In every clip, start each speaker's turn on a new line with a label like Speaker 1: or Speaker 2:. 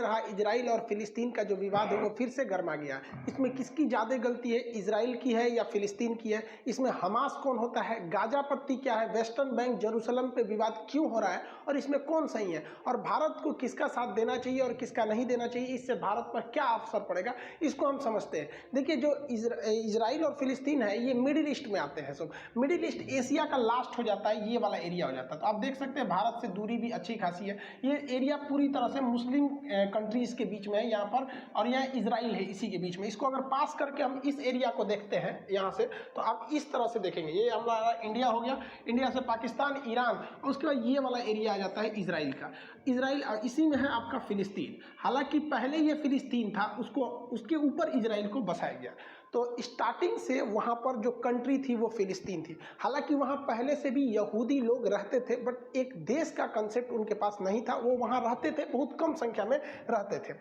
Speaker 1: में रहा इजराइल और फिलिस्तीन का जो विवाद है वो फिर से गर्मा गया। इसमें किसकी ज़्यादा गलती है, इजराइल की है या फिलिस्तीन की है? इसमें हमास कौन होता है, गाजा पट्टी क्या है, वेस्टर्न बैंक जेरूसलम पे विवाद क्यों हो रहा है और इसमें कौन सही है, और भारत को किसका साथ देना चाहिए और किसका नहीं देना चाहिए, इससे भारत पर क्या असर पड़ेगा, इसको हम समझते हैं। देखिए, जो इजराइल और फिलिस्तीन है ये मिडिल ईस्ट में आते हैं। सब मिडिल ईस्ट एशिया का लास्ट हो जाता है, ये वाला एरिया हो जाता है। तो आप देख सकते हैं भारत से दूरी भी अच्छी खासी है। ये एरिया पूरी तरह से मुस्लिम कंट्रीज के बीच में है यहाँ पर, और यहाँ इजराइल है इसी के बीच में। इसको अगर पास करके हम इस एरिया को देखते हैं यहाँ से, तो आप इस तरह से देखेंगे, ये हमारा इंडिया हो गया, इंडिया से पाकिस्तान, ईरान, और उसके बाद ये वाला एरिया आ जाता है इजराइल का। इजराइल इसी में है आपका फिलिस्तीन। हालांकि पहले ये फिलिस्तीन था, उसको उसके ऊपर इजराइल को बसाया गया। तो स्टार्टिंग से वहाँ पर जो कंट्री थी वो फिलिस्तीन थी। हालांकि वहाँ पहले से भी यहूदी लोग रहते थे, बट एक देश का कंसेप्ट उनके पास नहीं था। वो वहाँ रहते थे, बहुत कम संख्या में रहते थे।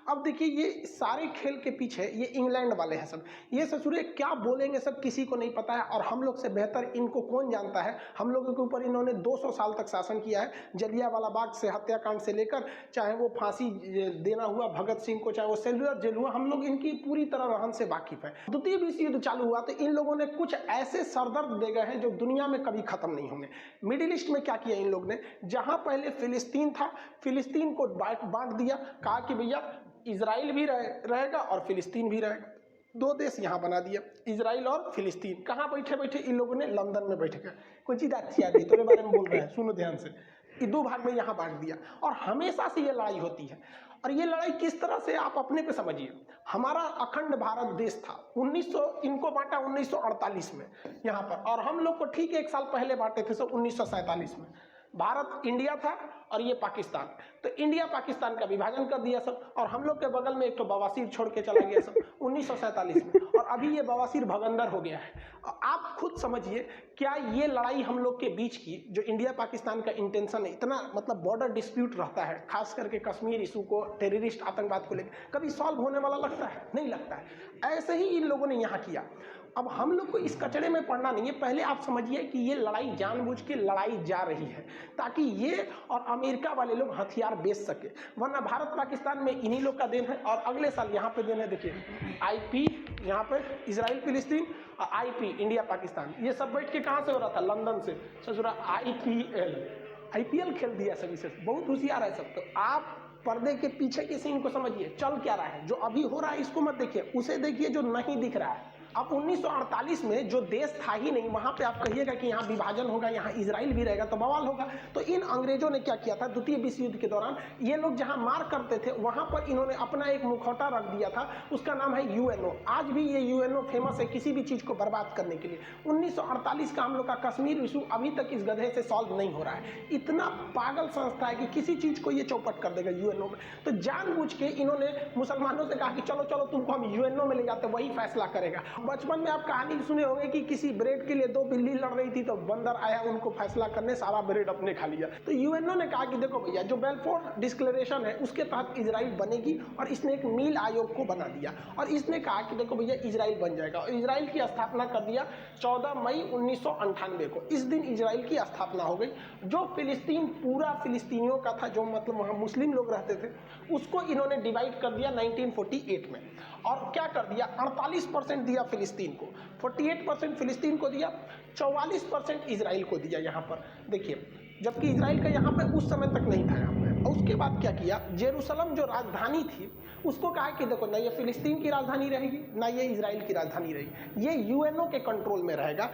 Speaker 1: अब देखिए, ये सारे खेल के पीछे ये इंग्लैंड वाले हैं सब। ये ससुरे क्या बोलेंगे सब किसी को नहीं पता है, और हम लोग से बेहतर इनको कौन जानता है। हम लोगों के ऊपर इन्होंने 200 साल तक शासन किया है। जलियांवाला बाग से हत्याकांड से लेकर, चाहे वो फांसी देना हुआ भगत सिंह को, चाहे वो सेलुलर जेल हुआ, हम लोग इनकी पूरी तरह रहन से वाकिफ है। द्वितीय विश्व युद्ध चालू हुआ तो इन लोगों ने कुछ ऐसे सरदर्द दे गए हैं जो दुनिया में कभी खत्म नहीं होंगे। मिडिल ईस्ट में क्या किया इन लोग ने, जहां पहले फिलिस्तीन था, फिलिस्तीन को बांट दिया, कहा कि भैया इजराइल भी रहेगा और फिलिस्तीन भी रहेगा। दो देश यहाँ बना दिया, इजराइल और फिलिस्तीन। कहाँ बैठे बैठे इन लोगों ने, लंदन में बैठ गए। कोई चीज अच्छी आ गई तेरे बारे में बोल रहे हैं, सुनो ध्यान से। ये दो भाग में यहाँ बांट दिया, और हमेशा से ये लड़ाई होती है। और ये लड़ाई किस तरह से, आप अपने पे समझिए। हमारा अखंड भारत देश था, 1900 इनको बांटा 1948 में यहाँ पर, और हम लोग को ठीक 1 साल पहले बांटे थे, सब 1947 में। भारत इंडिया था और ये पाकिस्तान। तो इंडिया पाकिस्तान का विभाजन कर दिया सब, और हम लोग के बगल में एक तो बवासीर छोड़ के चला गया सब 1947 में, और अभी ये बवासीर भगंदर हो गया है। आप खुद समझिए, क्या ये लड़ाई हम लोग के बीच की जो इंडिया पाकिस्तान का इंटेंशन है, इतना मतलब बॉर्डर डिस्प्यूट रहता है, खास करके कश्मीर इशू को, टेररिस्ट आतंकवाद को लेकर, कभी सॉल्व होने वाला लगता है? नहीं लगता है। ऐसे ही इन लोगों ने यहाँ किया। अब हम लोग को इस कचड़े में पड़ना नहीं है। पहले आप समझिए कि ये लड़ाई जानबूझ के लड़ाई जा रही है, ताकि ये और अमेरिका वाले लोग हथियार बेच सके, वरना भारत पाकिस्तान में इन्हीं लोग का देन है। और अगले साल यहाँ पे देन है, देखिए IP यहाँ पे इजराइल फिलिस्तीन, और IP इंडिया पाकिस्तान। ये सब बैठ के कहाँ से हो रहा था, लंदन से। ससुरा IPL खेल दिया सभी से, बहुत होशियार है सब। तो आप पर्दे के पीछे के सीन को समझिए, चल क्या रहा है। जो अभी हो रहा है इसको मत देखिए, उसे देखिए जो नहीं दिख रहा है। अब 1948 में जो देश था ही नहीं, वहां पे आप कहिएगा कि यहाँ विभाजन होगा, यहाँ इजराइल भी रहेगा, तो बवाल होगा। तो इन अंग्रेजों ने क्या किया था, द्वितीय विश्व युद्ध के दौरान ये लोग जहां मार करते थे, वहां पर इन्होंने अपना एक मुखौटा रख दिया था, उसका नाम है UNO। आज भी ये UNO फेमस है किसी भी चीज को बर्बाद करने के लिए। 1948 का हम लोग का कश्मीर इशू अभी तक इस गधे से सॉल्व नहीं हो रहा है। इतना पागल संस्था है कि किसी चीज को ये चौपट कर देगा UNO में। तो जानबूझ के इन्होंने मुसलमानों से कहा कि चलो चलो तुमको हम UNO में ले जाते, वही फैसला करेगा। बचपन में आप कहानी सुने होंगे कि किसी ब्रेड के लिए 2 बिल्ली लड़ रही थी, तो बंदर आया उनको फैसला करने, सारा ब्रेड अपने खा लिया। तो UNO ने कहा कि देखो भैया, जो बेल्फोर डिक्लेरेशन है उसके तहत इजराइल बनेगी, और इसने एक मील आयोग को बना दिया, और इसने कहा कि देखो भैया इजराइल बन जाएगा, और इजराइल की स्थापना कर दिया 14 मई 1998 को। इस दिन इजराइल की स्थापना हो गई। जो फिलिस्तीन पूरा फिलिस्तीनियों का था, जो मतलब वहाँ मुस्लिम लोग रहते थे, उसको इन्होंने डिवाइड कर दिया 1948 में। और क्या कर दिया, 48% दिया फिलिस्तीन को, 48% फिलिस्तीन को दिया, 44% इजराइल को दिया। यहाँ पर देखिए, जबकि इजराइल का यहाँ पे उस समय तक नहीं था यहाँ पे। और उसके बाद क्या किया, जेरूसलम जो राजधानी थी उसको कहा कि देखो, ना ये फिलिस्तीन की राजधानी रहेगी, ना ये इजराइल की राजधानी रहेगी, ये UNO के कंट्रोल में रहेगा।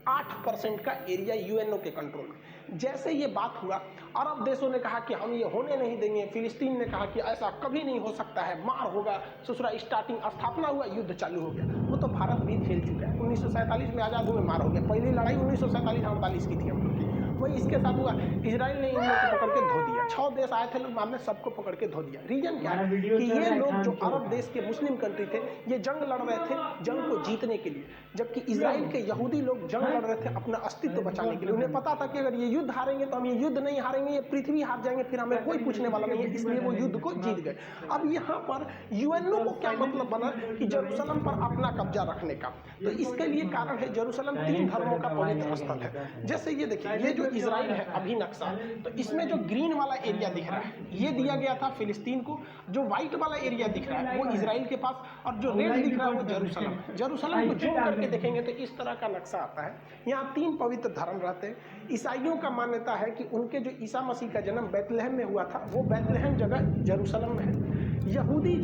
Speaker 1: 8% का एरिया UNO के कंट्रोल में। जैसे ये बात हुआ, अरब देशों ने कहा कि हम ये होने नहीं देंगे, फिलिस्तीन ने कहा कि ऐसा कभी नहीं हो सकता है, मार होगा। ससुरा स्टार्टिंग स्थापना हुआ, युद्ध चालू हो गया। वो तो भारत भी खेल चुका है, 1947 में आज़ाद हुए, मार हो गया। पहली लड़ाई 1947-48 की थी हम लोग की, वही इसके साथ हुआ। इजराइल ने इन लोग को पकड़ के धो दिया। 6 देश आए थे लोग, हमने सबको पकड़ के धो दिया। रीजन क्या है कि ये लोग जो अरब देश के मुस्लिम कंट्री थे, ये जंग लड़ रहे थे जंग को जीतने के लिए, जबकि इजराइल के यहूदी लोग जंग लड़ रहे थे अपना अस्तित्व बचाने के लिए। उन्हें पता था कि अगर ये युद्ध हारेंगे तो हम ये युद्ध नहीं हारेंगे, ये पृथ्वी हार जाएंगे, फिर हमें कोई पूछने वाला नहीं है, इसलिए वो युद्ध को जीत गए। अब यहाँ पर UNO को क्या मतलब बना कि जेरूसलम पर अपना कब्जा रखने का। तो इसके लिए कारण है, जेरूसलम 3 धर्मों का पवित्र स्थल है। जैसे ये देखिए, ये जो इजराइल है अभी नक्शा, तो इसमें जो ग्रीन वाला एरिया दिख रहा है ये दिया गया था फिलिस्तीन को, जो व्हाइट वाला एरिया दिख रहा है वो इजराइल के पास, और जो रेड दिख रहा है वो जेरूसलम है। जेरूसलम को जूम करके देखेंगे तो इस तरह का नक्शा आता है। यहाँ 3 पवित्र धर्म रहते हैं। ईसाइयों का मान्यता है कि उनके जो ईसा मसीह का जन्म बैतलहम में हुआ था वो बैतलहम जगह जेरूसलम में है। यहूदी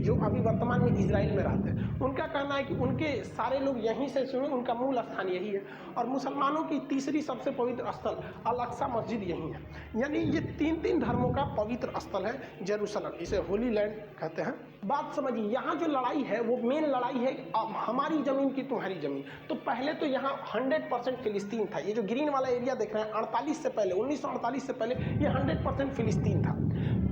Speaker 1: जो अभी वर्तमान में इजराइल में रहते हैं उनका कहना है कि उनके सारे लोग यहीं से सुने, उनका मूल स्थान यही है। और मुसलमानों की तीसरी सबसे पवित्र स्थल अल-अक्सा मस्जिद यही है। यानी ये 3 धर्मों का पवित्र स्थल है जेरूसलम, इसे होली लैंड कहते हैं। बात समझिए, यहाँ जो लड़ाई है वो मेन लड़ाई है हमारी ज़मीन की तुम्हारी ज़मीन। तो पहले तो यहाँ 100% फिलिस्तीन था। ये जो ग्रीन वाला एरिया देख रहे हैं 48 से पहले, 1948 से पहले ये 100% फिलिस्तीन था।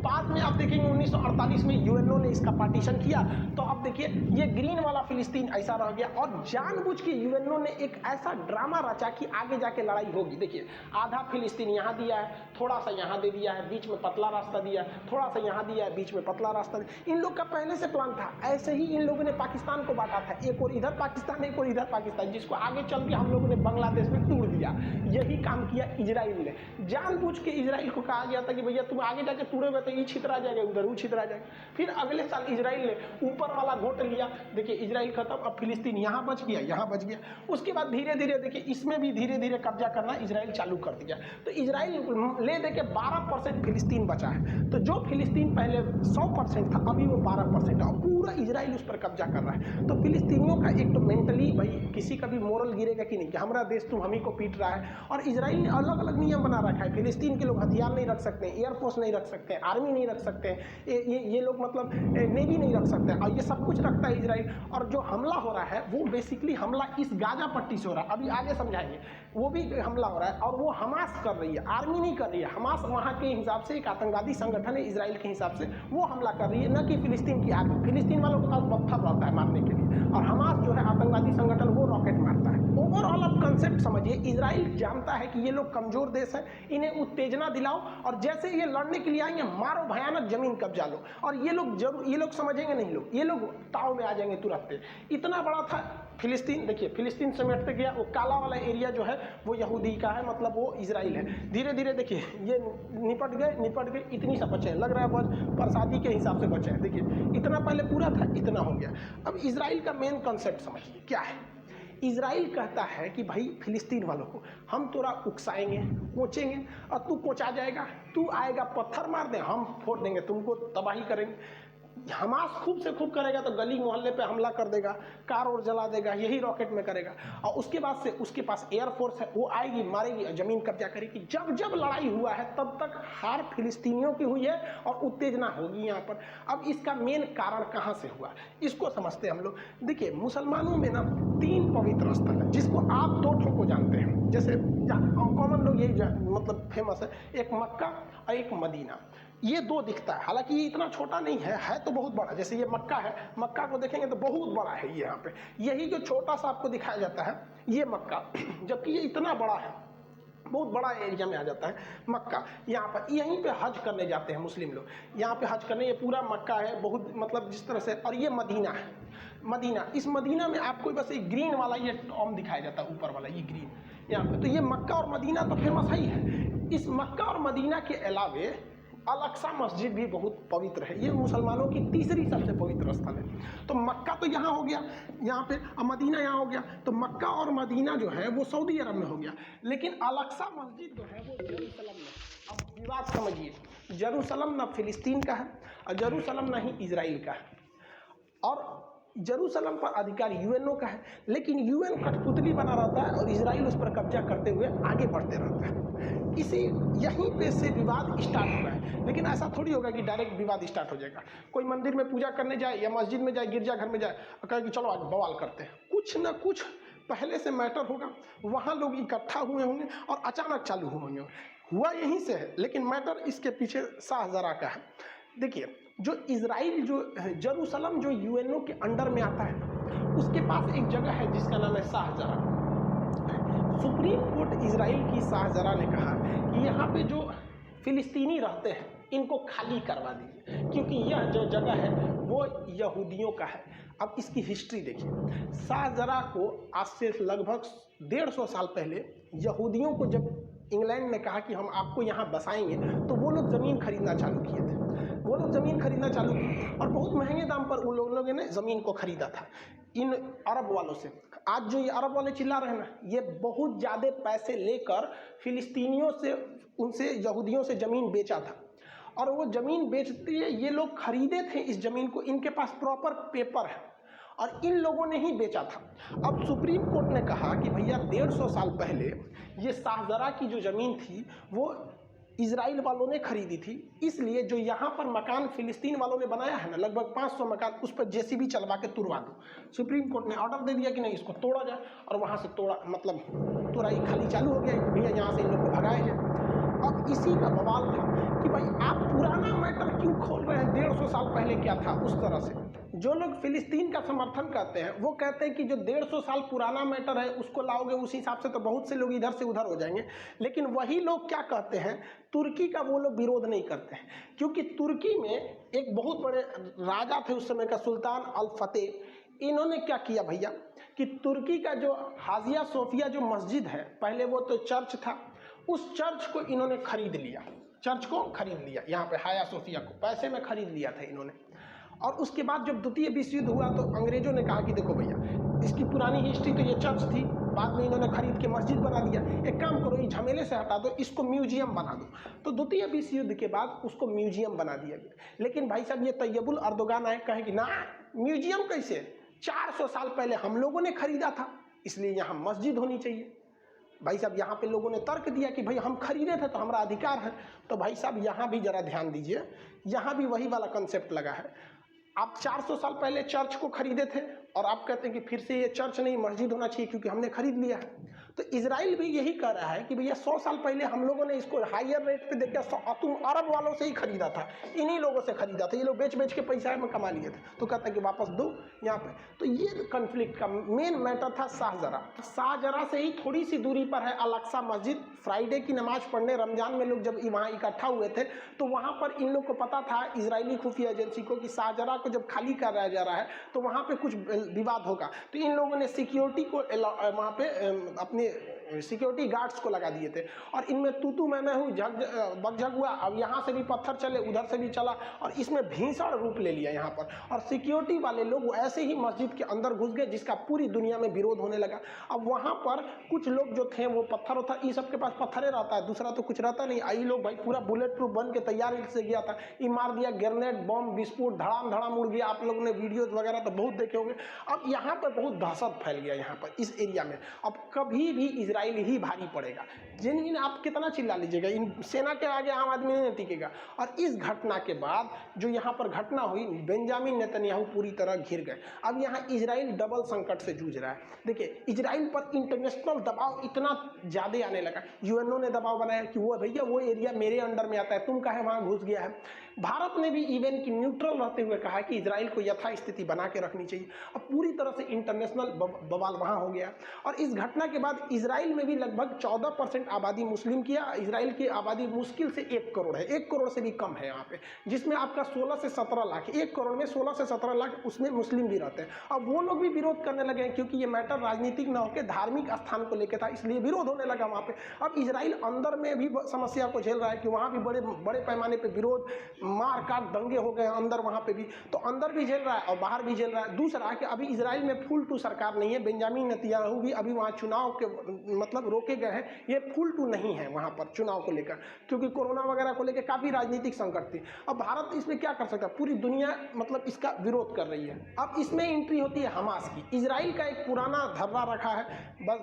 Speaker 1: बाद में आप देखेंगे 1948 में यूएनओ ने इसका पार्टीशन किया, तो अब देखिए ये ग्रीन वाला फिलिस्तीन ऐसा रह गया। और जानबूझ के यूएनओ ने एक ऐसा ड्रामा रचा कि आगे जाके लड़ाई होगी। देखिए आधा फिलिस्तीन यहाँ दिया है, थोड़ा सा यहाँ दे दिया है, बीच में पतला रास्ता दिया है, थोड़ा सा यहाँ दिया है, बीच में पतला रास्ता दिया। इन लोग का पहले से प्लान था। ऐसे ही इन लोगों ने पाकिस्तान को बांटा था, एक और इधर पाकिस्तान, एक और इधर पाकिस्तान, जिसको आगे चल के हम लोगों ने बांग्लादेश में तोड़ दिया। यही काम किया इजराइल ने। जानबूझ के इजराइल को कहा गया था कि भैया तुम आगे जाके तोड़ोगे तो ये छितरा जाएगा, उधर वो छितरा जाएगा। फिर अगले साल इजराइल ने ऊपर वाला घोट लिया। देखिए इजराइल खत्म, अब फिलिस्तीन यहाँ बच गया, यहाँ बच गया। उसके बाद धीरे धीरे देखिए इसमें भी धीरे धीरे कब्जा करना इजराइल चालू कर दिया। तो इजराइल ले दे के 12% फिलिस्तीन बचा है। तो जो फिलिस्तीन पहले 100% था अभी वो 12% है, और पूरा इजराइल उस पर कब्जा कर रहा है। तो फिलिस्तीनियों का एक तो मेंटली भाई किसी का भी मोरल गिरेगा कि नहीं कि हमारा देश तुम हम ही को पीट रहा है। और इजराइल ने अलग अलग नियम बना रखा है। फिलिस्तीन के लोग हथियार नहीं रख सकते, एयरफोर्स नहीं रख सकते, आर्मी नहीं रख सकते, ये लोग मतलब नेवी नहीं रख सकते, और ये सब कुछ रखता है इजराइल। और जो हमला हो रहा है वो बेसिकली हमला इस गाजा पट्टी से हो रहा है, अभी आगे समझाएंगे। वो भी हमला हो रहा है और वो हमास कर रही है, आर्मी नहीं कर रही है। हमास वहाँ के हिसाब से एक आतंकवादी संगठन है, इजराइल के हिसाब से वो हमला कर रही है, न कि फिलिस्तीन की आर्मी। फिलिस्तीन वालों के पास पत्थर रहता है मारने के लिए, और हमास जो है आतंकवादी संगठन वो रॉकेट मारता है। ओवरऑल आप कंसेप्ट समझिए, इजराइल जानता है कि ये लोग कमजोर देश है, इन्हें उत्तेजना दिलाओ और जैसे ये लड़ने के लिए आएंगे मारो, भयानक जमीन कब्जा लो। और ये लोग जरूर, ये लोग समझेंगे नहीं, ये लोग ताव में आ जाएंगे तुरंत। इतना बड़ा था फिलिस्तीन। देखिए फिलिस्तीन समेटते गया, वो काला वाला एरिया जो है वो यहूदी का है, मतलब वो इजराइल है। धीरे धीरे देखिए ये निपट गए, इतनी सा बचे हैं, लग रहा है बस प्रसादी के हिसाब से बचे हैं। देखिए इतना पहले पूरा था, इतना हो गया। अब इजराइल का मेन कॉन्सेप्ट समझिए क्या है। इजराइल कहता है कि भाई फिलिस्तीन वालों को हम तोरा उकसाएंगे, कोचेंगे, और तू कोचा जाएगा, तू आएगा पत्थर मार दे, हम फोड़ देंगे, तुमको तबाही करेंगे। हमास खूब से खूब करेगा तो गली मोहल्ले पे हमला कर देगा, कार और जला देगा, यही रॉकेट में करेगा। और उसके बाद से उसके पास एयरफोर्स है, वो आएगी, मारेगी, जमीन कब्जा करेगी। जब जब लड़ाई हुआ है तब तक हार फिलिस्तीनियों की हुई है और उत्तेजना होगी यहाँ पर। अब इसका मेन कारण कहाँ से हुआ इसको समझते हैं हम लोग। देखिए मुसलमानों में ना 3 पवित्र स्थल है, जिसको आप 2 ठो को जानते हैं, जैसे कॉमन लोग यही मतलब फेमस है, एक मक्का और एक मदीना। ये 2 दिखता है, हालांकि ये इतना छोटा नहीं है तो बहुत बड़ा। जैसे ये मक्का है, मक्का को देखेंगे तो बहुत बड़ा है ये यहाँ पे। यही जो छोटा सा आपको दिखाया जाता है ये मक्का, जबकि ये इतना बड़ा है, बहुत बड़ा एरिया में आ जाता है मक्का। यहाँ पर यहीं पे हज करने जाते हैं मुस्लिम लोग, यहाँ पे हज करने। ये पूरा मक्का है, बहुत मतलब जिस तरह से। और ये मदीना है, मदीना। इस मदीना में आपको बस एक ग्रीन वाला ये टॉम दिखाया जाता है, ऊपर वाला ये ग्रीन यहाँ पे। तो ये मक्का और मदीना तो फेमस ही है। इस मक्का और मदीना के अलावे अल-अक्सा मस्जिद भी बहुत पवित्र है। ये मुसलमानों की तीसरी सबसे पवित्र स्थल है। तो मक्का तो यहाँ हो गया, यहाँ पे, और मदीना यहाँ हो गया। तो मक्का और मदीना जो है वो सऊदी अरब में हो गया, लेकिन अल-अक्सा मस्जिद जो है वो जेरूसलम में। अब विवाद समझिए, जेरूसलम ना फिलिस्तीन का है और जेरूसलम ना ही इजराइल का है। और जेरूसलम पर अधिकार यूएनओ का है, लेकिन यूएन कठपुतली बना रहता है और इजराइल उस पर कब्जा करते हुए आगे बढ़ते रहता है। यहीं पे से विवाद स्टार्ट हुआ है। लेकिन ऐसा थोड़ी होगा कि डायरेक्ट विवाद स्टार्ट हो जाएगा। कोई मंदिर में पूजा करने जाए या मस्जिद में जाए, गिरजाघर में जाए और कहे कि चलो आज बवाल करते हैं, कुछ ना कुछ पहले से मैटर होगा, वहाँ लोग इकट्ठा हुए होंगे और अचानक चालू होंगे। हुआ यहीं से है, लेकिन मैटर इसके पीछे शाहजरा का है। देखिए जो इजराइल, जो जेरूसलम जो यूएनओ के अंडर में आता है, उसके पास एक जगह है जिसका नाम है शाहजरा। सुप्रीम कोर्ट इजराइल की शाहजरा ने कहा कि यहाँ पे जो फिलिस्तीनी रहते हैं इनको खाली करवा दीजिए, क्योंकि यह जो जगह है वो यहूदियों का है। अब इसकी हिस्ट्री देखिए। शाहजरा को आज से लगभग 150 साल पहले यहूदियों को जब इंग्लैंड ने कहा कि हम आपको यहाँ बसाएंगे, तो वो लोग ज़मीन खरीदना चालू किए थे। वो लोग ज़मीन खरीदना चालू किए और बहुत महंगे दाम पर उन लोगों ने ज़मीन को खरीदा था इन अरब वालों से। आज जो ये अरब वाले चिल्ला रहे हैं ना, ये बहुत ज़्यादा पैसे लेकर फिलिस्तीनियों से, उनसे, यहूदियों से ज़मीन बेचा था। और वो ज़मीन बेचते ये लोग खरीदे थे इस ज़मीन को, इनके पास प्रॉपर पेपर है और इन लोगों ने ही बेचा था। अब सुप्रीम कोर्ट ने कहा कि भैया 150 साल पहले ये शाहजरा की जो ज़मीन थी वो इजराइल वालों ने खरीदी थी, इसलिए जो यहाँ पर मकान फिलिस्तीन वालों ने बनाया है ना, लगभग 500 मकान, उस पर जेसीबी चलवा के तुड़वा दो। सुप्रीम कोर्ट ने ऑर्डर दे दिया कि नहीं, इसको तोड़ा जाए और वहाँ से तोड़ा, मतलब तुराई खाली चालू हो गया, भैया यहाँ से इन लोग को भगाया जाए। अब इसी का बवाल था कि भाई आप पुराना मैटर क्यों खोल रहे हैं, 150 साल पहले क्या था उस तरह से। जो लोग फिलिस्तीन का समर्थन करते हैं वो कहते हैं कि जो 150 साल पुराना मैटर है उसको लाओगे उस हिसाब से तो बहुत से लोग इधर से उधर हो जाएंगे। लेकिन वही लोग क्या कहते हैं, तुर्की का वो लोग विरोध नहीं करते हैं, क्योंकि तुर्की में एक बहुत बड़े राजा थे उस समय का, सुल्तान अल फतेह। इन्होंने क्या किया भैया कि तुर्की का जो हाजिया सोफिया जो मस्जिद है, पहले वो तो चर्च था, उस चर्च को इन्होंने खरीद लिया, चर्च को खरीद लिया, यहाँ पे हाया सोफिया को पैसे में खरीद लिया था इन्होंने। और उसके बाद जब द्वितीय विश्व युद्ध हुआ तो अंग्रेजों ने कहा कि देखो भैया, इसकी पुरानी हिस्ट्री तो ये चर्च थी, बाद में इन्होंने खरीद के मस्जिद बना दिया, एक काम करो, ये झमेले से हटा दो, इसको म्यूजियम बना दो। तो द्वितीय विश्व युद्ध के बाद उसको म्यूजियम बना दिया गया। लेकिन भाई साहब ये तैयबुल अर्दोगान आए, कहे कि ना, म्यूजियम कैसे, 400 साल पहले हम लोगों ने खरीदा था, इसलिए यहाँ मस्जिद होनी चाहिए। भाई साहब यहाँ पे लोगों ने तर्क दिया कि भाई हम खरीदे थे तो हमारा अधिकार है। तो भाई साहब यहाँ भी जरा ध्यान दीजिए, यहाँ भी वही वाला कंसेप्ट लगा है। आप 400 साल पहले चर्च को खरीदे थे और आप कहते हैं कि फिर से ये चर्च नहीं मस्जिद होना चाहिए क्योंकि हमने खरीद लिया है। तो इजराइल भी यही कह रहा है कि भैया 100 साल पहले हम लोगों ने इसको हायर रेट पे देकर तुम अरब वालों से ही खरीदा था, इन्हीं लोगों से खरीदा था, ये लोग बेच बेच के पैसा में कमा लिए थे, तो कहता है कि वापस दो यहाँ पे। तो ये कन्फ्लिक्ट का मेन मैटर था शाहजरा। शाहजरा से ही थोड़ी सी दूरी पर है अल अक्सा मस्जिद। फ्राइडे की नमाज पढ़ने रमजान में लोग जब वहाँ इकट्ठा हुए थे तो वहाँ पर इन लोग को पता था, इजरायली खुफिया एजेंसी को, कि शाहजरा को जब खाली कराया जा रहा है तो वहाँ पे कुछ विवाद होगा। तो इन लोगों ने सिक्योरिटी को वहाँ पे अपने सिक्योरिटी गार्ड्स को लगा दिए थे और इनमें तू मैं हूँ, बकझक हुआ। अब यहाँ से भी पत्थर चले, उधर से भी चला और इसमें भीषण रूप ले लिया यहाँ पर। और सिक्योरिटी वाले लोग ऐसे ही मस्जिद के अंदर घुस गए जिसका पूरी दुनिया में विरोध होने लगा। अब वहाँ पर कुछ लोग जो थे वो पत्थर उत्थर, ये सबके पास पत्थरे रहता है, दूसरा तो कुछ रहता नहीं। आई लोग भाई पूरा बुलेट प्रूफ बन के तैयार से गया था, ये मार दिया, ग्रेनेड बम विस्फोट धड़ाम धड़ाम उड़ गया। आप लोगों ने वीडियोज वगैरह तो बहुत देखे होंगे। अब यहाँ पर बहुत दहशत फैल गया यहाँ पर इस एरिया में। अब कभी भी इजराइल ही भारी पड़ेगा। जिन आप कितना चिल्ला लीजिएगा, इन सेना के आगे आम आदमी नहीं टिकेगा। और इस घटना के बाद जो यहाँ पर घटना हुई, बेंजामिन नेतन्याहू पूरी तरह घिर गए। अब यहाँ इजराइल डबल संकट से जूझ रहा है। देखिए, इजराइल पर इंटरनेशनल दबाव इतना ज़्यादा आने लगा। यूएनओ ने दबाव बनाया कि वो भैया वो एरिया मेरे अंडर में आता है, तुम काहे वहाँ घुस गया है। भारत ने भी इवन की न्यूट्रल रहते हुए कहा कि इजराइल को यथा स्थिति बना के रखनी चाहिए। अब पूरी तरह से इंटरनेशनल बवाल वहाँ हो गया। और इस घटना के बाद इजराइल में भी लगभग 14% आबादी मुस्लिम की। इजराइल की आबादी मुश्किल से 1 करोड़ है, 1 करोड़ से भी कम है यहाँ पे, जिसमें आपका 16 से 17 लाख, 1 करोड़ में 16 से 17 लाख उसमें मुस्लिम भी रहते हैं। अब वो लोग भी विरोध करने लगे हैं क्योंकि ये मैटर राजनीतिक न होकर धार्मिक स्थान को लेकर था, इसलिए विरोध होने लगा वहाँ पे। अब इजराइल अंदर में भी समस्या को झेल रहा है कि वहाँ भी बड़े बड़े पैमाने पर विरोध, मार काट, दंगे हो गए अंदर वहाँ पे भी। तो अंदर भी झेल रहा है और बाहर भी झेल रहा है। दूसरा कि अभी इजराइल में फुल टू सरकार नहीं है। बेंजामिन नेतन्याहू भी अभी वहाँ चुनाव के मतलब रोके गए हैं, ये फुल टू नहीं है वहाँ पर चुनाव को लेकर, क्योंकि कोरोना वगैरह को लेकर काफ़ी राजनीतिक संकट थी। अब भारत इसमें क्या कर सकता है, पूरी दुनिया मतलब इसका विरोध कर रही है। अब इसमें एंट्री होती है हमास की। इजराइल का एक पुराना धर्रा रखा है, बस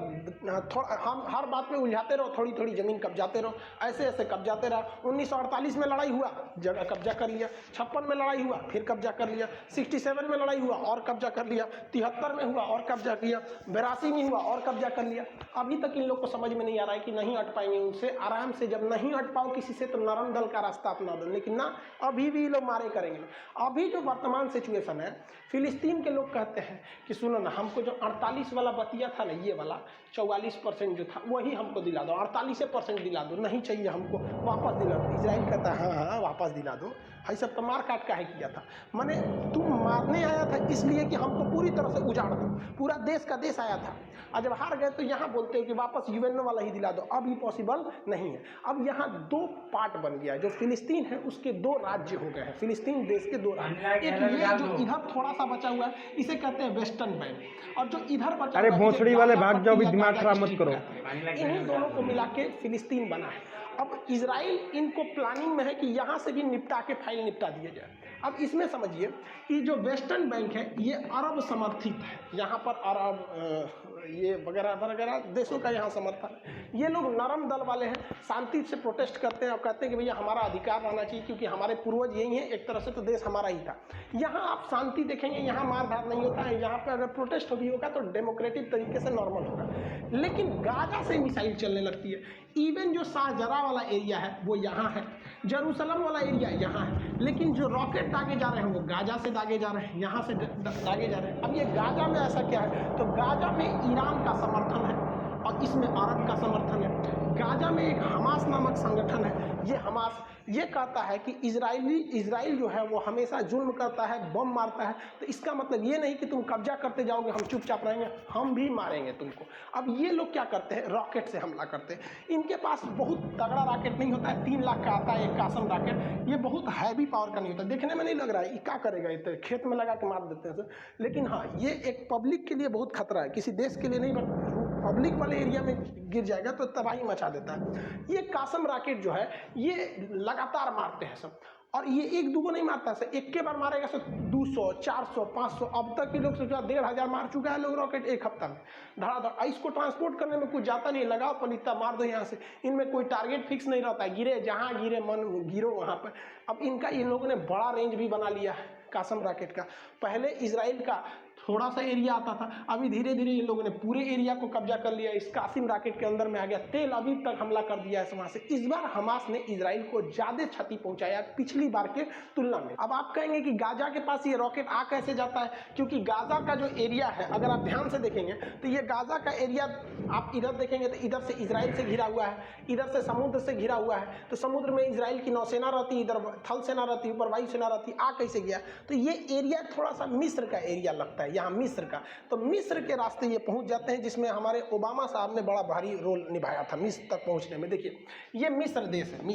Speaker 1: हम हर बात में उलझाते रहो, थोड़ी थोड़ी जमीन कब्जाते रहो, ऐसे ऐसे कब्जाते रहा। 1948 में लड़ाई हुआ, जगह कब्जा कर लिया। 56 में लड़ाई हुआ, फिर कब्जा कर लिया। 67 में लड़ाई हुआ और कब्जा कर लिया। 73 में हुआ और कब्जा किया। 82 में हुआ और कब्जा कर लिया। अभी तक इन लोग को समझ में नहीं आ रहा है कि नहीं हट पाएंगे उनसे। आराम से जब नहीं हट पाओ किसी से तो नरम दल का रास्ता अपना दो, लेकिन ना, अभी भी लोग मारे करेंगे। अभी जो वर्तमान सिचुएशन है, फिलिस्तीन के लोग कहते हैं कि सुनो ना, हमको जो 48 वाला बतिया था ना, ये वाला 44% जो था वही हमको दिला दो, 48% दिला दो, नहीं चाहिए हमको, वापस दिला दो। इजराइल कहता है हाँ हाँ वापस दिला दो, भाई सब तो मार काट काहे किया था, माने तुम मारने आया था इसलिए कि हमको पूरी तरह से उजाड़ दो, पूरा देश का देश आया था, और जब हार गए तो यहाँ बोलते हो कि वापस यूएनओ वाला ही दिला दो। अब ये पॉसिबल नहीं है। अब यहाँ दो पार्ट बन गया है, जो फिलिस्तीन है उसके दो राज्य हो गए हैं, फिलिस्तीन देश के दो राज्य। एक ये जो इधर थोड़ा सा बचा हुआ है इसे कहते हैं वेस्टर्न बैंक, और जो इधर बचा
Speaker 2: अरे
Speaker 1: हुआ है
Speaker 2: भोसड़ी वाले भाग जाओ भी, दिमाग खराब मत करो।
Speaker 1: इन्हीं दोनों को मिला के फिलिस्तीन बना है। अब इजराइल इनको प्लानिंग में है कि यहाँ से भी निपटा के फाइल निपटा दिया जाए। अब इसमें समझिए कि जो वेस्टर्न बैंक है ये अरब समर्थित है, यहाँ पर अरब ये वगैरह वगैरह देशों का यहाँ समर्थन है। ये लोग नरम दल वाले हैं, शांति से प्रोटेस्ट करते हैं और कहते हैं कि भैया हमारा अधिकार रहना चाहिए क्योंकि हमारे पूर्वज यही हैं, एक तरह से तो देश हमारा ही था। यहाँ आप शांति देखेंगे, यहाँ मार धार नहीं होता है, यहाँ पे अगर प्रोटेस्ट भी होगा तो डेमोक्रेटिक तरीके से नॉर्मल होगा। लेकिन गाजा से मिसाइल चलने लगती है, इवन जो शाहजरा वाला एरिया है वो यहाँ है, जेरूसलम वाला एरिया यहाँ है, लेकिन जो रॉकेट दागे जा रहे हैं वो गाजा से दागे जा रहे हैं, यहाँ से दागे जा रहे हैं। अब ये गाजा में ऐसा क्या है, तो गाजा में ईरान का समर्थन है और इसमें अरब का समर्थन है। गाजा में एक हमास नामक संगठन है, ये हमास ये कहता है कि इजराइल जो है वो हमेशा जुल्म करता है, बम मारता है। तो इसका मतलब ये नहीं कि तुम कब्जा करते जाओगे हम चुपचाप रहेंगे, हम भी मारेंगे तुमको। अब ये लोग क्या करते हैं, रॉकेट से हमला करते हैं। इनके पास बहुत तगड़ा रॉकेट नहीं होता है, 3 लाख का आता है एक कासम रॉकेट, ये बहुत हैवी पावर का नहीं होता, देखने में नहीं लग रहा है ये क्या करेगा, ये खेत में लगा के मार देते हैं सर। लेकिन हाँ, ये एक पब्लिक के लिए बहुत खतरा है, किसी देश के लिए नहीं, बट पब्लिक वाले एरिया में गिर जाएगा तो तबाही मचा देता है। ये कासम रॉकेट जो है ये लगातार मारते हैं सब, और ये एक दूगो नहीं मारता है, एक के बार मारेगा सर 200, 400, 500, अब तक के लोग सोचा 1500 मार चुका है लोग रॉकेट एक हफ्ता में धड़ाधड़। इसको ट्रांसपोर्ट करने में कुछ जाता नहीं, लगाओ पलिता मार दो यहाँ से। इनमें कोई टारगेट फिक्स नहीं रहता है, गिरे जहाँ गिरे मन गिरो वहाँ पर। अब इनका इन लोगों ने बड़ा रेंज भी बना लिया है कासम रॉकेट का। पहले इजराइल का थोड़ा सा एरिया आता था, अभी धीरे धीरे इन लोगों ने पूरे एरिया को कब्जा कर लिया, इस कासिम रॉकेट के अंदर में आ गया, तेल अवीव तक हमला कर दिया है वहाँ से। इस बार हमास ने इजराइल को ज़्यादा क्षति पहुंचाया पिछली बार के तुलना में। अब आप कहेंगे कि गाजा के पास ये रॉकेट आ कैसे जाता है, क्योंकि गाजा का जो एरिया है अगर आप ध्यान से देखेंगे तो ये गाजा का एरिया आप इधर देखेंगे तो इधर से इजराइल से घिरा हुआ है, इधर से समुद्र से घिरा हुआ है। तो समुद्र में इजराइल की नौसेना रहती, इधर थल सेना रहती, ऊपर वायुसेना रहती, आ कैसे गया। तो ये एरिया थोड़ा सा मिस्र का एरिया लगता है, यहाँ मिस्र का। तो मिस्र के रास्ते ये पहुंच जाते हैं, जिसमें हमारे ओबामा साहब ने बड़ा भारी रोल निभाया था मिस्र तक पहुंचने में। देखिए ये मिस्र देश है,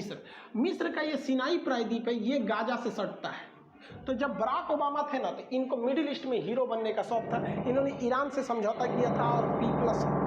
Speaker 1: मिस्र का ये सिनाई प्रायद्वीप है, ये गाजा से सटता है। तो जब बराक ओबामा थे ना तो इनको मिडिल ईस्ट में हीरो बनने का शौक था, इन्होंने ईरान से समझौता किया था और P+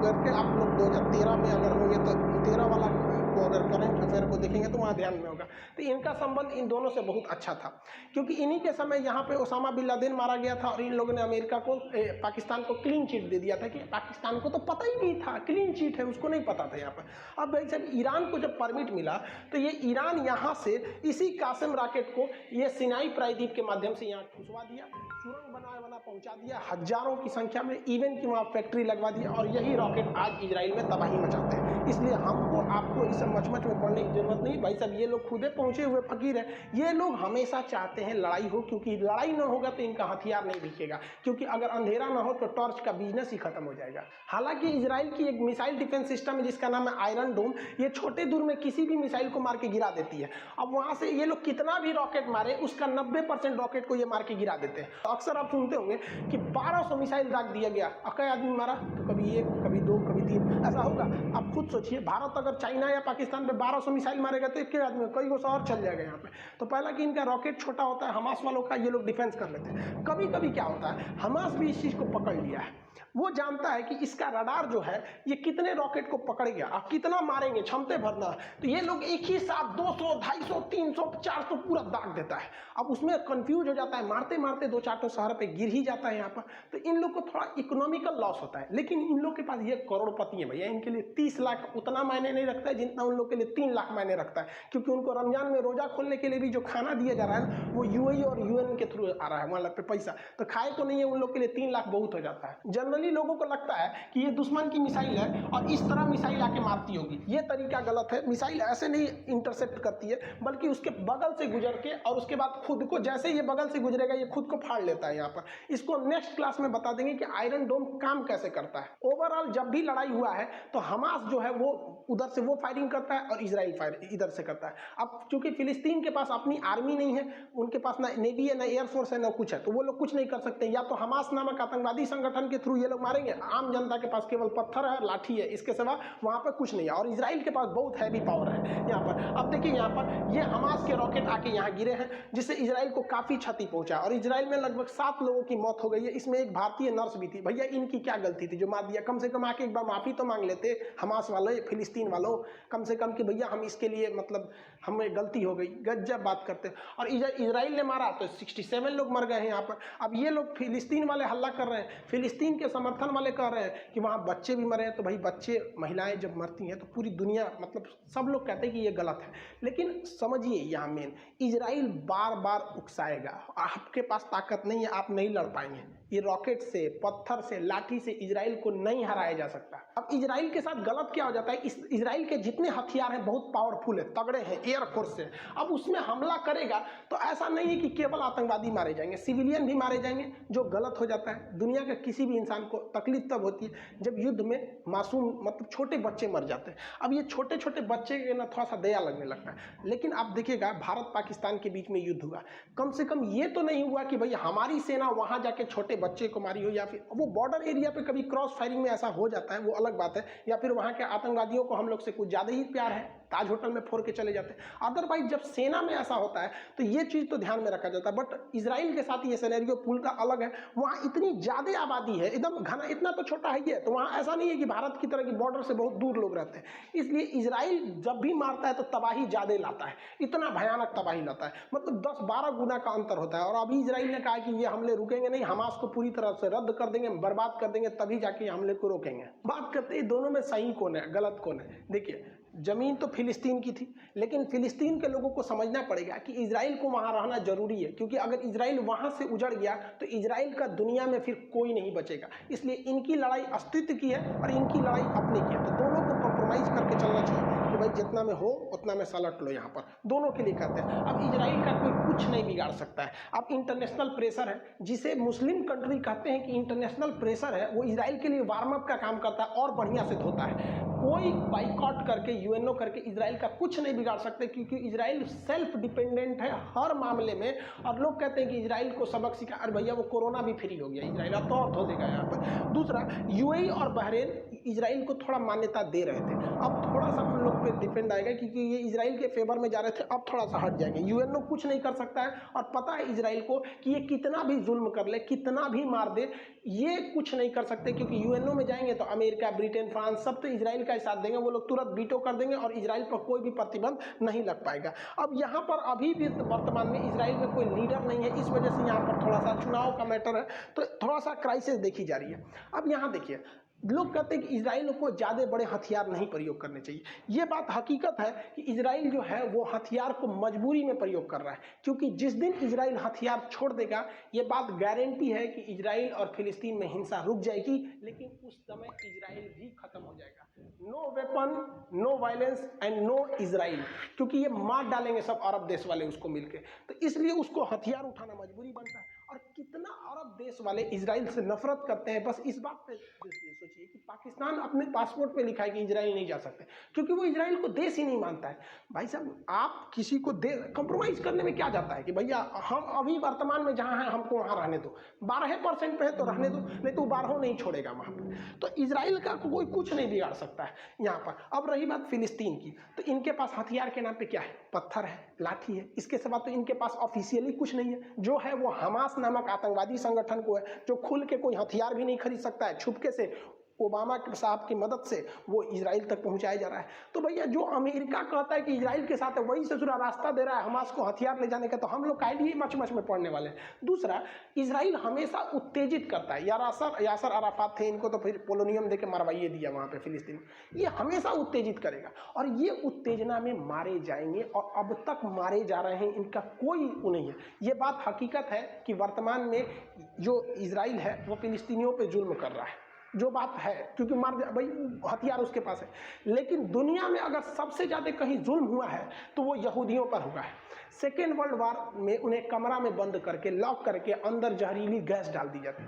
Speaker 1: करके आप लोग 2013 में अगर होंगे तो 13 वाला को अगर करंट अफेयर को देखेंगे तो वहाँ ध्यान में होगा। तो इनका संबंध इन दोनों से बहुत अच्छा था, क्योंकि इन्हीं के समय यहाँ पे ओसामा बिन लादेन मारा गया था और इन लोगों ने अमेरिका को पाकिस्तान को क्लीन चिट दे दिया था कि पाकिस्तान को तो पता ही नहीं था क्लीन चिट है, उसको नहीं पता था यहाँ पर। अब भाई साहब ईरान को जब परमिट मिला तो ये ईरान यहाँ से इसी कासिम रॉकेट को ये सिनाई प्रायद्वीप के माध्यम से यहाँ घुसवा दिया, सुरंग बना पहुंचा दिया हजारों की संख्या में, इवन की वहाँ फैक्ट्री लगवा दिया, और यही रॉकेट आज इजराइल में तबाही मचाते हैं। इसलिए हमको आपको इस मचमच में पढ़ने की जरूरत नहीं भाई साहब, ये लोग खुदे पहुंचे हुए फकीर हैं। ये लोग हमेशा चाहते हैं लड़ाई हो, क्योंकि लड़ाई ना होगा तो इनका हथियार नहीं दिखेगा, क्योंकि अगर अंधेरा ना हो तो टॉर्च का बिजनेस ही खत्म हो जाएगा। हालांकि इजराइल की एक मिसाइल डिफेंस सिस्टम है जिसका नाम है आयरन डोम, ये छोटे दूर में किसी भी मिसाइल को मार के गिरा देती है। अब वहां से ये लोग कितना भी रॉकेट मारे उसका 90% रॉकेट को ये मार के गिरा देते हैं। अक्सर आप सुनते होंगे कि 1200 मिसाइल दाग दिया गया, कई आदमी मारा तो कभी 1, कभी 2, कभी 3 ऐसा होगा। आप खुद सोचिए, भारत अगर चाइना या पाकिस्तान पे 1200 मिसाइल मारेगा तो एक के आदमी कई गो शहर चल जाएगा यहाँ पे। तो पहला कि इनका रॉकेट छोटा होता है, हमास वालों का ये लोग डिफेंस कर लेते हैं। कभी कभी क्या होता है, हमास भी इस चीज को पकड़ लिया है, वो जानता है कि इसका रडार जो है ये कितने रॉकेट को पकड़ गया, आप कितना मारेंगे क्षमते भरना, तो ये लोग एक ही साथ 200, 250, 300, 400 पूरा दाग देता है। अब उसमें कंफ्यूज हो जाता है, मारते मारते 2-4 शहर पे गिर ही जाता है यहाँ पर। तो इन लोग को थोड़ा इकोनॉमिकल लॉस होता है, लेकिन इन लोग के पास ये करोड़पति है भैया, इनके लिए 30 लाख उतना मायने नहीं रखता है जितना उन लोग के लिए 3 लाख मायने रखता है, क्योंकि उनको रमजान में रोजा खोलने के लिए भी जो खाना दिया जा रहा है वो UAE और UN के थ्रू आ रहा है, वहाँ पे पैसा तो खाए को नहीं है, उन लोग के लिए 3 लाख बहुत हो जाता है। जनरली लोगों को लगता है कि ये दुश्मन की मिसाइल है और इस तरह मिसाइल आके मारती होगी। ये तरीका गलत है। मिसाइल ऐसे नहीं इंटरसेप्ट करती है, बल्कि उसके बगल से गुजर के और उसके बाद खुद को, जैसे ये बगल से गुजरेगा ये खुद को फाड़ लेता है। यहाँ पर इसको नेक्स्ट क्लास में बता देंगे कि आयरन डोम काम कैसे करता है। ओवरऑल जब भी लड़ाई हुआ है तो हमास जो है वो उधर से वो फायरिंग करता है और इजराइल फायर इधर से करता है। अब चूंकि फिलिस्तीन के पास अपनी आर्मी नहीं है, उनके पास ना नेवी है, ना एयरफोर्स है, ना कुछ है, तो वो लोग कुछ नहीं कर सकते। या तो हमास नामक आतंकवादी संगठन के थ्रू ये लोग मारेंगे, आम जनता के पास केवल पत्थर है, लाठी है, इसके सिवा वहां पर कुछ नहीं है। और इजराइल के पास बहुत हैवी पावर है यहाँ पर। अब देखिए यहाँ पर ये हमास के रॉकेट आके यहाँ गिरे हैं, जिससे इजराइल को काफी क्षति पहुंचा और इजराइल में लगभग 7 लोगों की मौत हो गई है। इसमें एक भारतीय नर्स भी थी। भैया इनकी क्या गलती थी जो मार दिया? कम से कम आके एक बार माफी तो मांग लेते हमास वाले, फिलिस्तीन वालों, कम से कम कि भैया हम इसके लिए मतलब हमें गलती हो गई। गजब बात करते हैं। और इजराइल ने मारा तो 67 लोग मर गए हैं यहाँ पर। अब ये लोग फिलिस्तीन वाले हल्ला कर रहे हैं, फिलिस्तीन के समर्थन वाले कह रहे हैं कि वहाँ बच्चे भी मरे हैं। तो भाई बच्चे, महिलाएं जब मरती हैं तो पूरी दुनिया, मतलब सब लोग कहते हैं कि ये गलत है। लेकिन समझिए यहाँ मेन, इजराइल बार बार उकसाएगा, आपके पास ताकत नहीं है, आप नहीं लड़ पाएंगे। ये रॉकेट से, पत्थर से, लाठी से इजराइल को नहीं हराया जा सकता। अब इजराइल के साथ गलत क्या हो जाता है, इजराइल के जितने हथियार हैं बहुत पावरफुल है, तगड़े हैं, एयरफोर्स से। अब उसमें हमला करेगा तो ऐसा नहीं है कि केवल आतंकवादी मारे जाएंगे, सिविलियन भी मारे जाएंगे, जो गलत हो जाता है। दुनिया के किसी भी इंसान को तकलीफ तब होती है जब युद्ध में मासूम, मतलब छोटे बच्चे मर जाते हैं। अब ये छोटे छोटे बच्चे के ना थोड़ा सा दया लगने लगता है। लेकिन आप देखिएगा भारत पाकिस्तान के बीच में युद्ध हुआ, कम से कम ये तो नहीं हुआ कि भाई हमारी सेना वहां जाके छोटे बच्चे को मारी हो, या फिर वो बॉर्डर एरिया पे कभी क्रॉस फायरिंग में ऐसा हो जाता है, वो अलग बात है। या फिर वहां के आतंकवादियों को हम लोग से कुछ ज्यादा ही प्यार है, ताज होटल में फोड़ के चले जाते हैं। अदरवाइज जब सेना में ऐसा होता है तो ये चीज तो ध्यान में रखा जाता है। बट इजराइल के साथ ये सिनेरियो पूरा अलग है। वहाँ इतनी ज्यादा आबादी है, एकदम घना, इतना तो छोटा है ये, तो वहाँ ऐसा नहीं है कि भारत की तरह की बॉर्डर से बहुत दूर लोग रहते हैं। इसलिए इजराइल जब भी मारता है तो तबाही ज्यादा लाता है, इतना भयानक तबाही लाता है, मतलब 10-12 गुना का अंतर होता है। और अभी इजराइल ने कहा कि ये हमले रुकेंगे नहीं, हमास को पूरी तरह से रद्द कर देंगे, बर्बाद कर देंगे, तभी जाके हमले को रोकेंगे। बात करते हैं दोनों में सही कौन है, गलत कौन है। देखिए जमीन तो फिलिस्तीन की थी, लेकिन फिलिस्तीन के लोगों को समझना पड़ेगा कि इजराइल को वहां रहना जरूरी है, क्योंकि अगर इजराइल वहां से उजड़ गया तो इजराइल का दुनिया में फिर कोई नहीं बचेगा। इसलिए इनकी लड़ाई अस्तित्व की है और इनकी लड़ाई अपने की है। तो दोनों को कॉम्प्रोमाइज करके चलना चाहिए कि भाई जितना में हो उतना में सलट लो। यहाँ पर दोनों के लिए कहते हैं। अब इजराइल का कोई कुछ नहीं बिगाड़ सकता है। अब इंटरनेशनल प्रेशर है, जिसे मुस्लिम कंट्री कहते हैं कि इंटरनेशनल प्रेशर है, वो इजराइल के लिए वार्म अप का काम करता है और बढ़िया सिद्ध होता है। कोई बाइकआउट करके, यूएनओ करके इजराइल का कुछ नहीं बिगाड़ सकते, क्योंकि इजराइल सेल्फ डिपेंडेंट है हर मामले में। और लोग कहते हैं कि इजराइल को सबक सिखा, अरे भैया वो कोरोना भी फ्री हो गया इजराइल, अब तो और धो देगा यहाँ पर। दूसरा, यूएई और बहरीन इजराइल को थोड़ा मान्यता दे रहे थे, अब थोड़ा सा हम लोग पे डिपेंड आएगा, क्योंकि ये इजराइल के फेवर में जा रहे थे, अब थोड़ा सा हट जाएंगे। यूएनओ कुछ नहीं कर सकता है, और पता है इजराइल को कि ये कितना भी जुल्म कर ले, कितना भी मार दे, ये कुछ नहीं कर सकते, क्योंकि यूएनओ में जाएंगे तो अमेरिका, ब्रिटेन, फ्रांस सब तो इजराइल का साथ देंगे। वो लोग तुरंत वीटो कर देंगे और इजराइल पर कोई भी प्रतिबंध नहीं लग पाएगा। अब यहाँ पर अभी भी वर्तमान में इजराइल में कोई लीडर नहीं है, इस वजह से यहाँ पर थोड़ा सा चुनाव का मैटर है, तो थोड़ा सा क्राइसिस देखी जा रही है। अब यहाँ देखिए, लोग कहते हैं कि इजराइल को ज़्यादा बड़े हथियार नहीं प्रयोग करने चाहिए। ये बात हकीकत है कि इजराइल जो है वो हथियार को मजबूरी में प्रयोग कर रहा है, क्योंकि जिस दिन इजराइल हथियार छोड़ देगा, ये बात गारंटी है कि इजराइल और फिलिस्तीन में हिंसा रुक जाएगी, लेकिन उस समय इजराइल भी खत्म हो जाएगा। No weapon, no violence and no Israel, क्योंकि ये मार डालेंगे सब अरब देश वाले उसको मिलके, तो इसलिए उसको हथियार उठाना मजबूरी बनता है। और कितना अरब देश वाले इजराइल से नफरत करते हैं, बस इस बात पे सोचिए कि पाकिस्तान अपने पासपोर्ट पे लिखा है कि इजराइल नहीं जा सकते, क्योंकि वो इजराइल को देश ही नहीं मानता है। भाई साहब, आप किसी को कंप्रोमाइज करने में क्या जाता है कि भैया हम अभी वर्तमान में जहाँ हैं हमको वहाँ रहने दो, 12% पे है तो रहने दो, नहीं तो 12 नहीं छोड़ेगा वहाँ पर। तो इजराइल का कोई कुछ नहीं बिगाड़ सकता है यहाँ पर। अब रही बात फिलिस्तीन की, तो इनके पास हथियार के नाम पे क्या है? पत्थर है, लाठी है, इसके सिवा तो इनके पास ऑफिशियली कुछ नहीं है। जो है वो हमास नामक आतंकवादी संगठन को है, जो खुल के कोई हथियार भी नहीं खरीद सकता है, छुपके से ओबामा के साहब की मदद से वो इजराइल तक पहुंचाया जा रहा है। तो भैया जो अमेरिका कहता है कि इजराइल के साथ है, वही से पूरा रास्ता दे रहा है हमास को हथियार ले जाने का, तो हम लोग काहे लिए मच मच में पड़ने वाले हैं। दूसरा, इजराइल हमेशा उत्तेजित करता है। यासर अराफात थे, इनको तो फिर पोलोनियम दे के मरवाइए दिया वहाँ पे फिलिस्तीन। ये हमेशा उत्तेजित करेगा और ये उत्तेजना में मारे जाएंगे और अब तक मारे जा रहे हैं, इनका कोई वो नहीं है। ये बात हकीकत है कि वर्तमान में जो इजराइल है वो फिलिस्तीनियों पे जुल्म कर रहा है, जो बात है, क्योंकि मार भाई हथियार उसके पास है। लेकिन दुनिया में अगर सबसे ज़्यादा कहीं जुल्म हुआ है तो वो यहूदियों पर हुआ है। सेकेंड वर्ल्ड वार में उन्हें कमरा में बंद करके लॉक करके अंदर जहरीली गैस डाल दी जाती,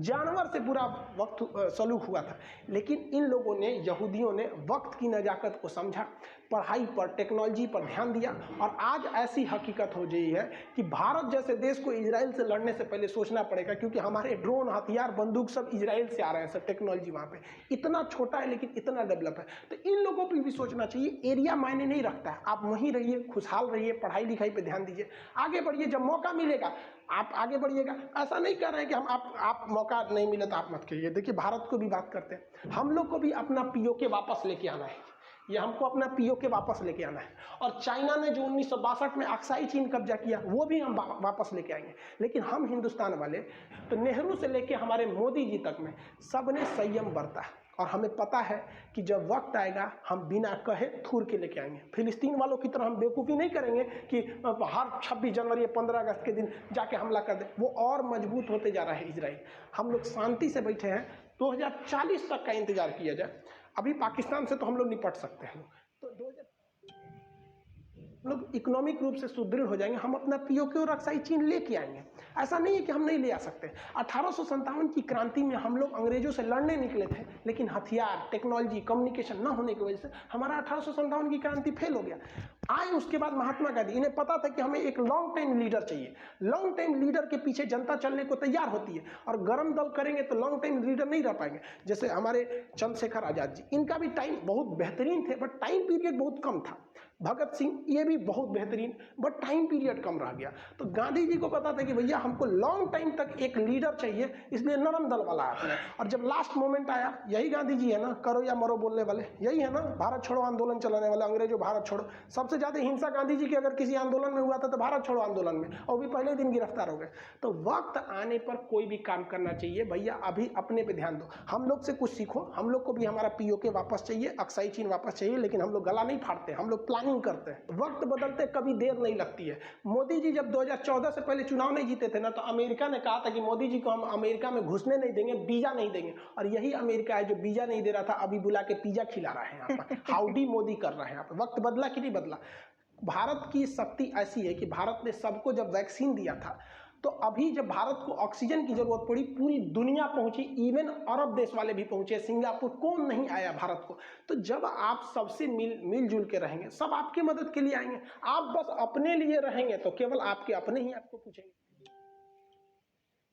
Speaker 1: जानवर से पूरा वक्त सलूक हुआ था। लेकिन इन लोगों ने, यहूदियों ने वक्त की नज़ाकत को समझा, पढ़ाई पर, टेक्नोलॉजी पर ध्यान दिया और आज ऐसी हकीकत हो गई है कि भारत जैसे देश को इजराइल से लड़ने से पहले सोचना पड़ेगा, क्योंकि हमारे ड्रोन, हथियार, बंदूक सब इजराइल से आ रहे हैं। सब टेक्नोलॉजी वहाँ पे इतना छोटा है लेकिन इतना डेवलप है। तो इन लोगों पर भी सोचना चाहिए, एरिया मायने नहीं रखता है। आप वहीं रहिए, खुशहाल रहिए, पढ़ाई लिखाई पे ध्यान दीजिए, आगे बढ़िए। जब मौका मिलेगा आप आगे बढ़िएगा। ऐसा नहीं कर रहे हैं कि हम आप मौका नहीं मिले तो आप मत करिए। देखिए, भारत को भी बात करते हैं, हम लोग को भी अपना पीओके वापस लेके आना है। ये हमको अपना पीओके वापस लेके आना है। और चाइना ने जो 1962 में अक्साई चीन कब्जा किया, वो भी हम वापस लेके आएंगे। लेकिन हम हिंदुस्तान वाले, तो नेहरू से लेके हमारे मोदी जी तक में सब ने संयम बरता है और हमें पता है कि जब वक्त आएगा हम बिना कहे थूर के लेके आएंगे। फिलिस्तीन वालों की तरह हम बेवकूफ़ी नहीं करेंगे कि हर 26 जनवरी या 15 अगस्त के दिन जाके हमला कर दे। वो और मजबूत होते जा रहा है इजराइल। हम लोग शांति से बैठे हैं, 2040 तक का इंतजार किया जाए। अभी पाकिस्तान से तो हम लोग निपट सकते हैं, तो 2000 लोग इकोनॉमिक रूप से सुदृढ़ हो जाएंगे। हम अपना पीओके और अक्साई चीन लेके आएंगे। ऐसा नहीं है कि हम नहीं ले आ सकते। 1857 की क्रांति में हम लोग अंग्रेजों से लड़ने निकले थे, लेकिन हथियार, टेक्नोलॉजी, कम्युनिकेशन ना होने की वजह से हमारा 1857 की क्रांति फेल हो गया। आए उसके बाद महात्मा गांधी, इन्हें पता था कि हमें एक लॉन्ग टाइम लीडर चाहिए। लॉन्ग टाइम लीडर के पीछे जनता चलने को तैयार होती है, और गरम दल करेंगे तो लॉन्ग टाइम लीडर नहीं रह पाएंगे। जैसे हमारे चंद्रशेखर आजाद जी, इनका भी टाइम बहुत बेहतरीन थे, बट टाइम पीरियड बहुत कम था। भगत सिंह, ये भी बहुत बेहतरीन, बट टाइम पीरियड कम रह गया। तो गांधी जी को पता था कि भैया हमको लॉन्ग टाइम तक एक लीडर चाहिए, इसलिए नरम दल वाला आपने। और जब लास्ट मोमेंट आया, यही गांधी जी है ना, करो या मरो बोलने वाले, यही है ना, भारत छोड़ो आंदोलन चलाने वाले, अंग्रेजों भारत छोड़ो। सबसे ज्यादा हिंसा गांधी जी की अगर किसी आंदोलन में हुआ था तो भारत छोड़ो आंदोलन में, और भी पहले दिन गिरफ्तार हो गए। तो वक्त आने पर कोई भी काम करना चाहिए भैया, अभी अपने पे ध्यान दो। हम लोग से कुछ सीखो, हम लोग को भी हमारा पीओके वापस चाहिए, अक्साई चीन वापस चाहिए, लेकिन हम लोग गला नहीं फाड़ते, हम लोग प्लानिंग करते हैं। वक्त बदलते कभी देर नहीं लगती है। मोदी जी जब 2014 से पहले चुनाव नहीं जीते थे ना, तो अमेरिका ने कहा था कि मोदी जी को हम अमेरिका में घुसने नहीं देंगे, वीजा नहीं देंगे। और यही अमेरिका है जो वीजा नहीं दे रहा था, अभी बुला के पिज्जा खिला रहा है यहाँ पर। हाउडी मोदी कर रहा है यहाँ पर। वक्त बदला कि नहीं बदला? भारत की शक्ति ऐसी है कि भारत ने सबको जब वैक्सीन दिया था, तो अभी जब भारत को ऑक्सीजन की जरूरत पड़ी, पूरी दुनिया पहुंची, इवन अरब देश वाले भी पहुंचे, सिंगापुर, कौन नहीं आया भारत को। तो जब आप सबसे मिलजुल के रहेंगे, सब आपके मदद के लिए आएंगे। आप बस अपने लिए रहेंगे तो केवल आपके अपने ही आपको पूछेंगे।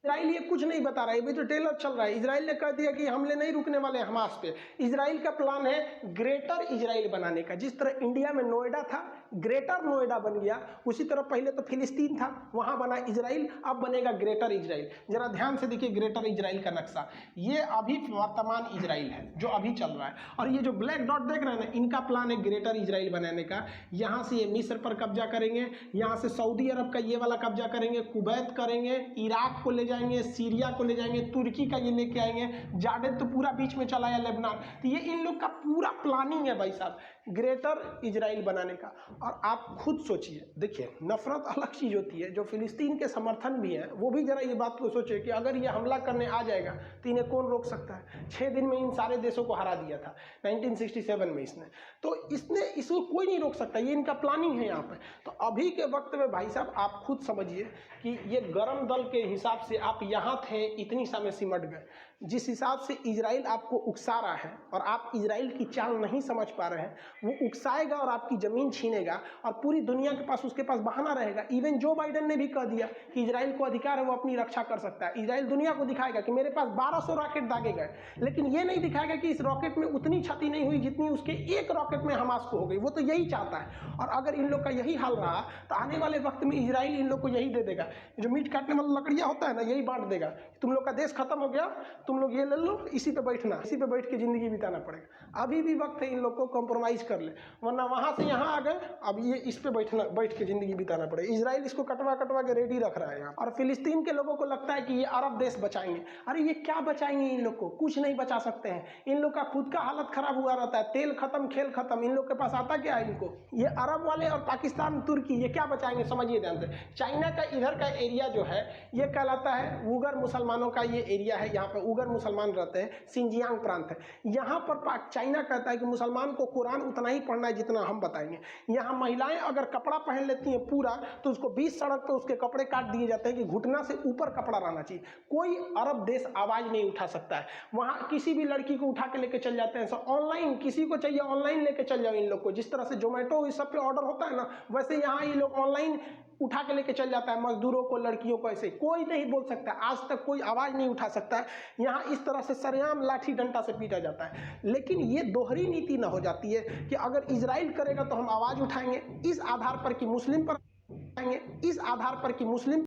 Speaker 1: इजराइल ये कुछ नहीं बता रहा है, ये तो टेलर चल रहा है। इजराइल ने कह दिया कि हमले नहीं रुकने वाले हमास पे। इजराइल का प्लान है ग्रेटर इजराइल बनाने का। जिस तरह इंडिया में नोएडा था, ग्रेटर नोएडा बन गया, उसी तरह पहले तो फिलिस्तीन था, वहां बना इजराइल, अब बनेगा ग्रेटर इजराइल। जरा ध्यान से देखिए ग्रेटर इजराइल का नक्शा। ये अभी वर्तमान इजराइल है जो अभी चल रहा है, और ये जो ब्लैक डॉट देख रहे हैं ना, इनका प्लान है ग्रेटर इजराइल बनाने का। यहाँ से ये मिस्र पर कब्जा करेंगे, यहाँ से सऊदी अरब का ये वाला कब्जा करेंगे, कुवैत करेंगे, इराक को ले जाएंगे, सीरिया को ले जाएंगे, तुर्की का ये लेके आएंगे, जॉर्डन तो पूरा बीच में चला है, लेबनान। तो ये इन लोग का पूरा प्लानिंग है भाई साहब, ग्रेटर इजराइल बनाने का। और आप खुद सोचिए, देखिए नफरत अलग चीज होती है। जो फिलिस्तीन के समर्थन भी है, वो भी जरा ये बात को सोचे कि अगर ये हमला करने आ जाएगा तो इन्हें कौन रोक सकता है। 6 दिन में इन सारे देशों को हरा दिया था 1967 में इसने, तो इसको कोई नहीं रोक सकता। ये इनका प्लानिंग है यहाँ पे। तो अभी के वक्त में भाई साहब आप खुद समझिए कि ये गरम दल के हिसाब से आप यहाँ थे, इतनी समय सिमट गए। जिस हिसाब से इजराइल आपको उकसा रहा है और आप इजराइल की चाल नहीं समझ पा रहे हैं, वो उकसाएगा और आपकी ज़मीन छीनेगा, और पूरी दुनिया के पास उसके पास बहाना रहेगा। इवन जो बाइडेन ने भी कह दिया कि इजराइल को अधिकार है, वो अपनी रक्षा कर सकता है। इजराइल दुनिया को दिखाएगा कि मेरे पास 1200 रॉकेट दागे गए, लेकिन ये नहीं दिखाएगा कि इस रॉकेट में उतनी क्षति नहीं हुई जितनी उसके एक रॉकेट में हमास को हो गई। वो तो यही चाहता है। और अगर इन लोग का यही हाल रहा तो आने वाले वक्त में इजराइल इन लोग को यही दे देगा, जो मीट काटने वाला लकड़ियाँ होता है ना, यही बांट देगा। तुम लोग का देश खत्म हो गया, तुम लोग ये ले लो, इसी पे बैठना, इसी पे बैठ के ज़िंदगी बिताना पड़ेगा। अभी भी वक्त है इन लोग को कॉम्प्रोमाइज़ कर ले, वरना वहाँ से यहाँ आ गए, अब ये इस पे बैठ के ज़िंदगी बिताना पड़ेगा। इजराइल इसको कटवा के रेडी रख रहा है यहाँ। और फिलिस्तीन के लोगों को लगता है कि ये अरब देश बचाएंगे। अरे ये क्या बचाएंगे? इन लोग को कुछ नहीं बचा सकते हैं। इन लोग का खुद का हालत खराब हुआ रहता है, तेल खत्म, खेल खत्म। इन लोग के पास आता क्या है? इनको ये अरब वाले और पाकिस्तान, तुर्की, ये क्या बचाएंगे? समझिए ध्यान से। चाइना का इधर का एरिया जो है ये कहलाता है उगर मुसलमानों का ये एरिया है, यहाँ पर उगर मुसलमान रहते हैं, सिंजियांग प्रांत है। यहाँ पर चाइना कहता है कि मुसलमान को कुरान उतना ही पढ़ना है जितना हम बताएंगे। यहाँ महिलाएं अगर कपड़ा पहन लेती हैं पूरा, तो उसको 20 सड़क पर उसके कपड़े काट दिए जाते हैं कि घुटना से ऊपर कपड़ा रहना चाहिए। कोई अरब देश आवाज़ नहीं उठा सकता है। वहाँ किसी भी लड़की को उठा के लेके चल जाते हैं। ऑनलाइन किसी को चाहिए ऑनलाइन लेके चल जाओ इन लोग को। जिस तरह से जोमेटो इस सब पे ऑर्डर होता है ना, वैसे यहाँ ये लोग ऑनलाइन उठा के लेके चल जाता है मजदूरों को, लड़कियों को। ऐसे कोई नहीं बोल सकता, आज तक कोई आवाज़ नहीं उठा सकता है। यहाँ इस तरह से सरेआम लाठी डंडा से पीटा जाता है। लेकिन ये दोहरी नीति ना हो जाती है कि अगर इजराइल करेगा तो हम आवाज़ उठाएंगे, इस आधार पर कि मुस्लिम पर आएंगे, इस आधार पर कि मुस्लिम